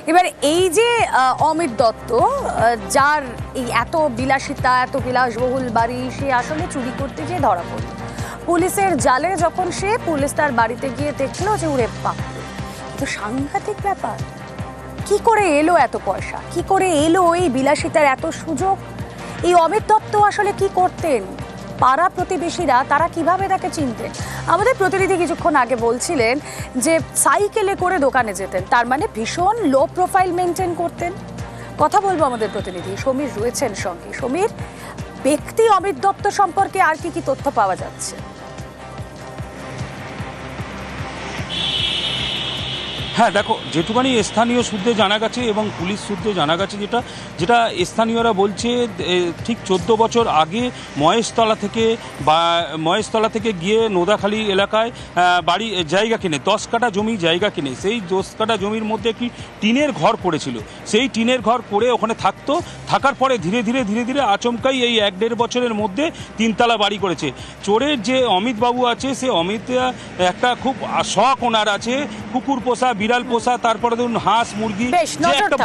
এবার এই যে অমিত দত্ত, যার এই এত বিলাসিতা, এত বিলাসবহুল বাড়ি, সে আসলে চুরি করতে গিয়ে ধরা পড়ল পুলিশের জালে। যখন সে পুলিশ তার বাড়িতে গিয়ে দেখলো যে ওরে বাপ, তো সাংঘাতিক ব্যাপার। কি করে এলো এত পয়সা, কি করে এলো এই বিলাসিতার এত সুযোগ? এই অমিত দত্ত আসলে কি করতেন? পাড়া প্রতিবেশীরা তারা কিভাবে তাকে চিনতেন? আমাদের প্রতিনিধি কিছুক্ষণ আগে বলছিলেন যে সাইকেলে করে দোকানে যেতেন, তার মানে ভীষণ লো প্রোফাইল মেনটেন করতেন। কথা বলবো আমাদের প্রতিনিধি সমীর রয়েছেন সঙ্গে। সমীর, ব্যক্তি অমিত দত্ত সম্পর্কে আর কি কি তথ্য পাওয়া যাচ্ছে? হ্যাঁ দেখো, যেটুকানি স্থানীয় সূত্রে জানা গেছে এবং পুলিশ সূত্রে জানা গেছে, যেটা স্থানীয়রা বলছে, ঠিক 14 বছর আগে মহেশতলা থেকে গিয়ে নোদাখালী এলাকায় বাড়ি জায়গা কিনে 10 কাঠা জমি জায়গা কিনে সেই 10 কাঠা জমির মধ্যে একটি টিনের ঘর পড়েছিল। সেই টিনের ঘর করে ওখানে থাকার পরে ধীরে ধীরে আচমকাই এই 1-1.5 বছরের মধ্যে 3 তলা বাড়ি করেছে। চোরের যে অমিত বাবু আছে, সে অমিত একটা খুব শখ ওনার আছে, কুকুর পোষা, বিড়াল পোষা, তারপরে ধরুন হাঁস মুরগি, যে একটা